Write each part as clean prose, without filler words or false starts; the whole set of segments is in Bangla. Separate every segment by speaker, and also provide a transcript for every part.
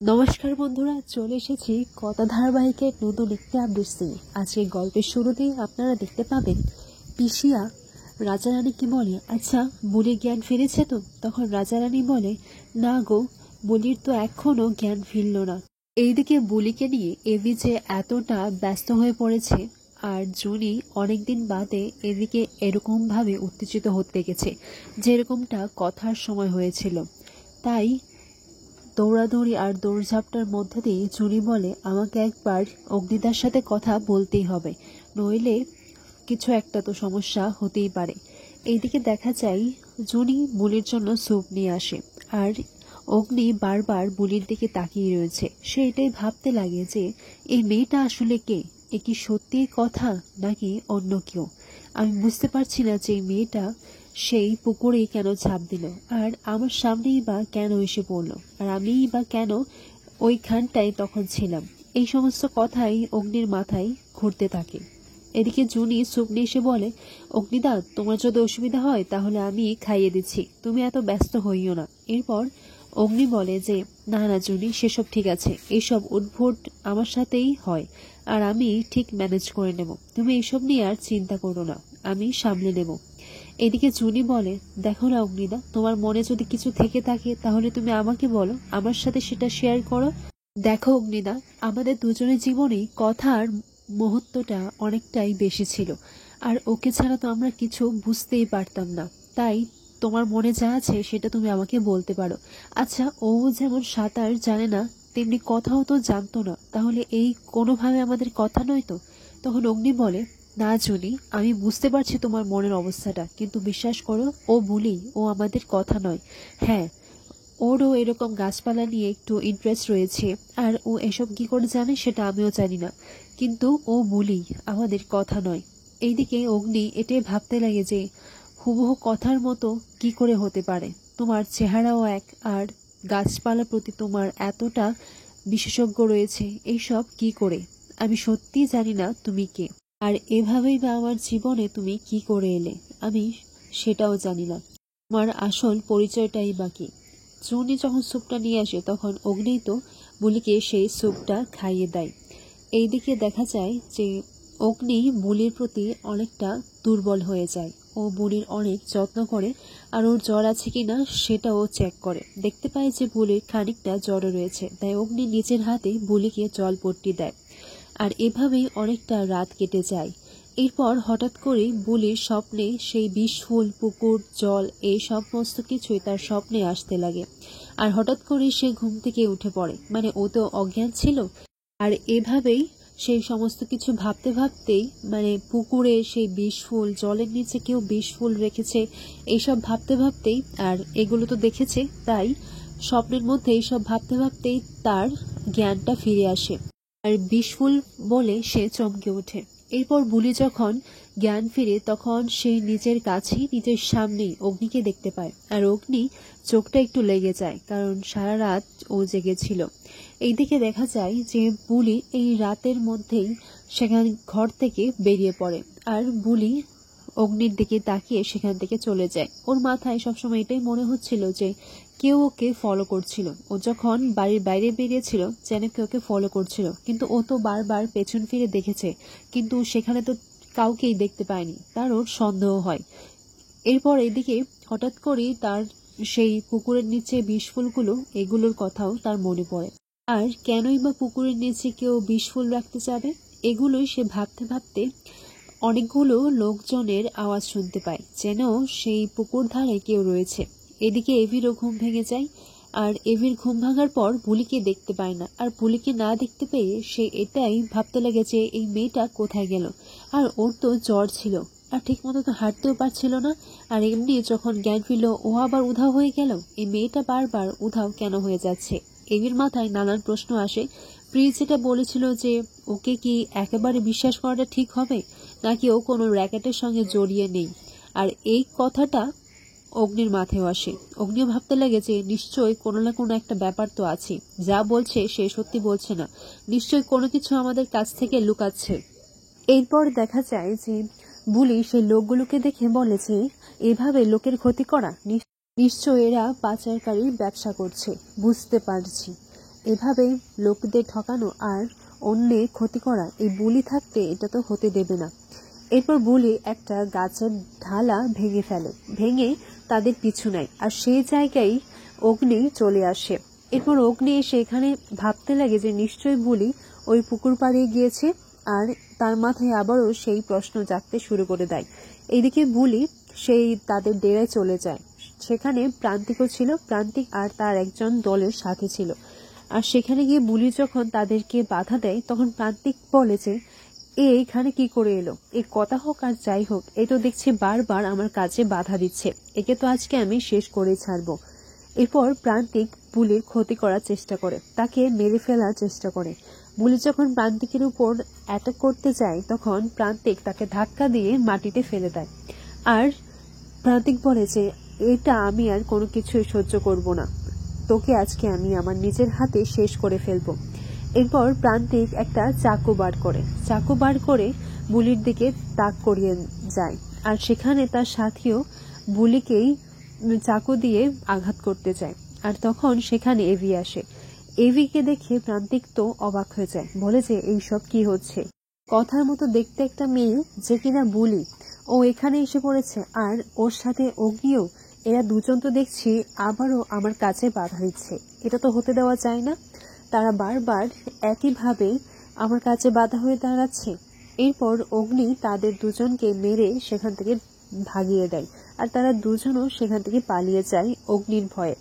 Speaker 1: নমস্কার বন্ধুরা, চলে এসেছি কথা ধারাবাহিকের নতুন একটি আপডেট নিয়ে। আজকে গল্পের শুরুতেই আপনারা দেখতে পাবেন পিসিয়া রাজারানীকে বলে, আচ্ছা বুলির জ্ঞান ফিরেছে তো? তখন রাজারানী বলে, না গো, বুলির তো এখনো জ্ঞান ফিরল না। এইদিকে বুলিকে নিয়ে এভি যে এতটা ব্যস্ত হয়ে পড়েছে, আর জুনি অনেকদিন বাদে এদিকে এরকম ভাবে উত্তেজিত হতে গেছে যেরকমটা কথার সময় হয়েছিল। তাই দৌড়াদৌড়ি আর দৌড়ঝাঁপটার মধ্যে দিয়ে জুনি বলে, আমাকে একবার অগ্নিদার সাথে কথা বলতেই হবে, নইলে কিছু একটা তো সমস্যা হতেই পারে। এইদিকে দেখা যায় জুনি বুলির জন্য স্যুপ নিয়ে আসে, আর অগ্নি বারবার বুলির দিকে তাকিয়ে রয়েছে। সে এটাই ভাবতে লাগে যে এই মেয়েটা আসলে কে, এ কি সত্যি কথা নাকি অন্য কেউ। আমি বুঝতে পারছি না যে এই মেয়েটা সেই পুকুরেই কেন ঝাঁপ দিল, আর আমার সামনেই বা কেন এসে পড়লো, আর আমিই বা কেন ওইখানটায় তখন ছিলাম। এই সমস্ত কথাই অগ্নির মাথায় ঘুরতে থাকে। এদিকে জুনি স্যুপ নিয়ে এসে বলে, অগ্নিদা, তোমার যদি অসুবিধা হয় তাহলে আমি খাইয়ে দিচ্ছি, তুমি এত ব্যস্ত হইও না। এরপর অগ্নি বলে যে, না না জুনি, সেসব ঠিক আছে, এইসব উদ্ভট আমার সাথেই হয়, আর আমি ঠিক ম্যানেজ করে নেব, তুমি এইসব নিয়ে আর চিন্তা করো না, আমি সামলে নেব। এদিকে জুনি বলে, দেখো না অগ্নিদা, তোমার মনে যদি কিছু থেকে থাকে তাহলে তুমি আমাকে বলো, আমার সাথে সেটা শেয়ার করো। দেখো অগ্নিদা, আমাদের দুজনের জীবনেই কথার মুহূর্তটা অনেকটাই বেশি ছিল, আর ওকে ছাড়া তো আমরা কিছু বুঝতেই পারতাম না। তাই তোমার মনে যা আছে সেটা তুমি আমাকে বলতে পারো। আচ্ছা, ও যেমন সাঁতার জানে না তেমনি কথাও তো জানতো না, তাহলে এই কোনোভাবে আমাদের কথা নয় তো? তখন অগ্নি বলে, না জুনি, আমি বুঝতে পারছি তোমার মনের অবস্থাটা, কিন্তু বিশ্বাস করো, ও বুলি, ও আমাদের কথা নয়। হ্যাঁ, ওরও এরকম গাছপালা নিয়ে একটু ইন্টারেস্ট রয়েছে, আর ও এসব কি করে জানে সেটা আমিও জানি না, কিন্তু ও বুলি, আমাদের কথা নয়। এইদিকে অগ্নি এটাই ভাবতে লাগে যে হুবহু কথার মতো কি করে হতে পারে, তোমার চেহারাও এক, আর গাছপালার প্রতি তোমার এতটা বিশেষজ্ঞ রয়েছে, এইসব কি করে? আমি সত্যিই জানি না তুমি কে, আর এভাবেই বা আমার জীবনে তুমি কি করে এলে, আমি সেটাও জানি না, তোমার আসল পরিচয়টাই বাকি। জুনি যখন স্যুপটা নিয়ে আসে তখন অগ্নি তো বুলিকে সেই স্যুপটা খাইয়ে দেয়। এইদিকে দেখা যায় যে অগ্নি বুলির প্রতি অনেকটা দুর্বল হয়ে যায়। ও বুলির অনেক যত্ন করে, আর ওর জ্বর আছে কিনা সেটাও চেক করে। দেখতে পায় যে বুলির খানিকটা জ্বর রয়েছে, তাই অগ্নি নিজের হাতে বুলিকে জলপট্টি দেয়। আর এভাবেই অনেকটা রাত কেটে যায়। এরপর হঠাৎ করে বুলির স্বপ্নে সেই বিষফুল, পুকুর, জল, এই সমস্ত কিছুই তার স্বপ্নে আসতে লাগে। আর হঠাৎ করে সে ঘুম থেকে উঠে পড়ে, মানে ও তো অজ্ঞান ছিল। আর এভাবেই সেই সমস্ত কিছু ভাবতে ভাবতেই, মানে পুকুরে সেই বিষফুল, জলের নিচে কেউ বিষফুল রেখেছে, এইসব ভাবতে ভাবতেই, আর এগুলো তো দেখেছে, তাই স্বপ্নের মধ্যে এইসব ভাবতে ভাবতেই তার জ্ঞানটা ফিরে আসে, আর বিষফুল বলে সে চমকে ওঠে। এরপর বুলি যখন জ্ঞান ফিরে তখন সে নিজের কাছেই, নিজের সামনেই অগ্নিকে দেখতে পায়, আর অগ্নি চোখটা একটু লেগে যায়, কারণ সারা রাত ও জেগেছিল। এইদিকে দেখা যায় যে বুলি এই রাতের মধ্যেই সেখান ঘর থেকে বেরিয়ে পড়ে, আর বুলি অগ্নির দিকে তাকিয়ে সেখান থেকে চলে যায়। ওর মাথায় সবসময় এটাই মনে হচ্ছিল যে কেউ ওকে ফলো করছিল। ও যখন বাড়ির বাইরে বেরিয়েছিল যেন কেউ ওকে ফলো করছিল, কিন্তু ও তো বারবার পেছন ফিরে দেখেছে, কিন্তু সেখানে তো কাউকেই দেখতে পায়নি, তার ওর সন্দেহ হয়। এরপর এদিকে হঠাৎ করেই তার সেই পুকুরের নিচে বিষফুলগুলো, এগুলোর কথাও তার মনে পড়ে। আর কেনই বা পুকুরের নিচে কেউ বিষফুল রাখতে যাবে, এগুলোই সে ভাবতে ভাবতে অনেকগুলো লোকজনের আওয়াজ শুনতে পায়, যেন সেই পুকুর ধারে কেউ রয়েছে। এদিকে এভিরও ঘুম ভেঙে যায়, আর এভির ঘুম ভাঙার পর বুলিকে দেখতে পায় না, আর বুলিকে না দেখতে পেয়ে সে এটাই ভাবতে লাগে যে এই মেয়েটা কোথায় গেল, আর ওর তো জ্বর ছিল, আর ঠিক মতো তো হাঁটতেও পারছিল না, আর এমনি যখন জ্ঞান ফিরল ও আবার উধাও হয়ে গেল। এই মেয়েটা বারবার উধাও কেন হয়ে যাচ্ছে? এভির মাথায় নানান প্রশ্ন আসে। প্রিয় যেটা বলেছিল যে ওকে কি একেবারে বিশ্বাস করাটা ঠিক হবে, নাকি ও কোনো র্যাকেটের সঙ্গে জড়িয়ে নেই, আর এই কথাটা অগ্নির মাথায় আসে। অগ্নিও ভাবতে লাগে যে নিশ্চয়ই কোনো না কোনো একটা ব্যাপার তো আছে, যা বলছে সে সত্যি বলছে না, নিশ্চয়ই কোনো কিছু আমাদের কাছ থেকে লুকাচ্ছে। এরপর দেখা যায় যে বুলি সেই লোকগুলোকে দেখে বলে যে এভাবে লোকের ক্ষতি করা নিশ্চয় এরা পাচারকারীর ব্যবসা করছে, বুঝতে পারছি। এভাবে লোকদের ঠকানো আর অন্যের ক্ষতি করা এই বুলি থাকতে এটা তো হতে দেবে না। এরপর বুলি একটা গাছের ঢালা ভেঙে ফেলে, ভেঙে তাদের পিছু নেয়, আর সেই জায়গায় অগ্নি চলে আসে। এরপর অগ্নি এসে এখানে ভাবতে লাগে যে নিশ্চয়ই বুলি ওই পুকুর পাড়ে গিয়েছে, আর তার মাথায় আবারও সেই প্রশ্ন জাগতে শুরু করে দেয়। এইদিকে বুলি সেই তাদের ডেরায় চলে যায়। সেখানে প্রান্তিকও ছিল, প্রান্তিক আর তার একজন দলের সাথী ছিল। আর সেখানে গিয়ে বুলি যখন তাদেরকে বাধা দেয় তখন প্রান্তিক বলে যে এখানে কি করে এলো, এই কথা হোক আর যাই হোক, এ তো দেখছি বারবার আমার কাজে বাধা দিচ্ছে, একে তো আজকে আমি শেষ করেই ছাড়বো। এরপর প্রান্তিক বুলির ক্ষতি করার চেষ্টা করে, তাকে মেরে ফেলার চেষ্টা করে। বুলি যখন প্রান্তিকের উপর অ্যাটাক করতে যায় তখন প্রান্তিক তাকে ধাক্কা দিয়ে মাটিতে ফেলে দেয়। আর প্রান্তিক বলে যে এটা আমি আর কোনো কিছুই সহ্য করব না, তোকে আজকে আমি আমার নিজের হাতে শেষ করে ফেলবো। এরপর প্রান্তিক একটা চাকু বার করে বুলির দিকে তাক করিয়ে যায়, আর সেখানে তার সাথীও বুলিকেই চাকু দিয়ে আঘাত করতে যায়। আর তখন সেখানে এভি আসে। এভিকে দেখে প্রান্তিক তো অবাক হয়ে যায়, বলে যে এইসব কি হচ্ছে, কথার মতো দেখতে একটা মেয়ে যে কিনা বুলি, ও এখানে এসে পড়েছে, আর ওর সাথে অগ্নিও, এরা দুজন তো দেখছি আবারও আমার কাছে বাধা দিচ্ছে, এটা তো হতে দেওয়া যায় না। তারা বারবার একইভাবে আমার কাছে বাধা হয়ে দাঁড়াচ্ছে। এরপর অগ্নি তাদের দুজনকে মেরে সেখান থেকে ভাগিয়ে দেয়, আর তারা দুজনও সেখান থেকে পালিয়ে যায় অগ্নির ভয়ে।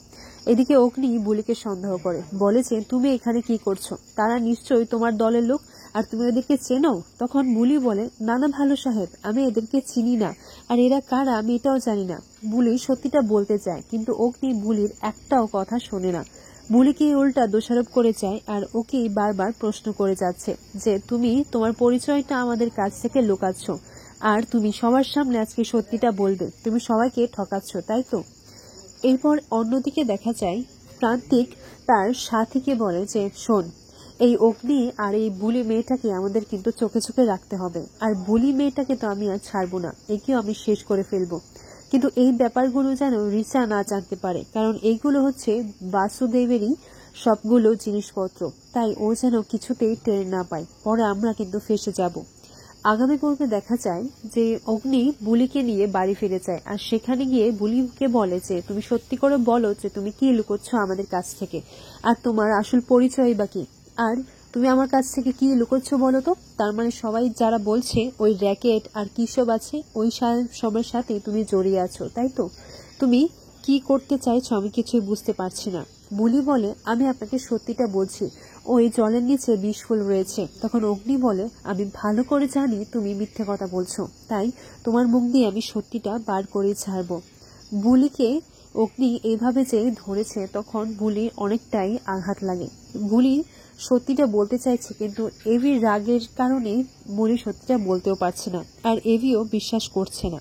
Speaker 1: এদিকে অগ্নি বুলিকে সন্দেহ করে, বলে যে তুমি এখানে কি করছো, তারা নিশ্চয়ই তোমার দলের লোক, আর তুমি এদেরকে চেনো? তখন বুলি বলে না না ভালো সাহেব, আমি এদেরকে চিনি না, আর এরা কারা আমি এটাও জানি না। বুলি সত্যিটা বলতে চায়, কিন্তু অগ্নি বুলির একটাও কথা শোনে না। বুলিকে উল্টা দোষারোপ করে যায়, আর ওকে বারবার প্রশ্ন করে যাচ্ছে যে তুমি তোমার পরিচয়টা আমাদের কাছ থেকে লুকাচ্ছ, আর তুমি সবার সামনে আজকে সত্যিটা বলবে, তুমি সবাইকে ঠকাচ্ছ, তাই তো? এরপর অন্যদিকে দেখা যায় প্রান্তিক তার সাথীকে বলে যে শোন, এই অগ্নি আর এই বুলি মেয়েটাকে আমাদের কিন্তু চোখে চোখে রাখতে হবে, আর বুলি মেয়েটাকে তো আমি আর ছাড়বো না, একেও আমি শেষ করে ফেলবো। কিন্তু এই ব্যাপারগুলো যেন রিচা না জানতে পারে, কারণ এইগুলো হচ্ছে বাসুদেবেরই সবগুলো জিনিসপত্র, তাই ও যেন কিছুতেই টের না পায়, পরে আমরা কিন্তু ফেসে যাব। আগামী পর্বে দেখা যায় যে অগ্নি বুলিকে নিয়ে বাড়ি ফিরে যায়, আর সেখানে গিয়ে বুলিকে বলে যে তুমি সত্যি করে বলো যে তুমি কি লুকোচ্ছ আমাদের কাছ থেকে, আর তোমার আসল পরিচয় বা কি, আর তুমি আমার কাছ থেকে কি লুকোচ্ছ বলো তো। তার মানে সবাই যারা বলছে ওই র্যাকেট আর কি সব আছে ওই সবার সাথে তুমি জড়িয়ে আছো, তাই তো? তুমি কি করতে চাইছো আমি কিছুই বুঝতে পারছি না। বুলি বলে আমি আপনাকে সত্যিটা বলছি, ওই জলের নিচে বিষফুল রয়েছে। তখন অগ্নি বলে আমি ভালো করে জানি তুমি মিথ্যে কথা বলছো, তাই তোমার মুখ দিয়ে আমি সত্যিটা বার করে ছাড়বো। বুলিকে অগ্নি এইভাবে যে ধরেছে তখন বুলির অনেকটাই আঘাত লাগে। বুলি সত্যিটা বলতে চাইছে, কিন্তু এভির রাগের কারণে বুলি সত্যিটা বলতেও পারছে না, আর এভিও বিশ্বাস করছে না।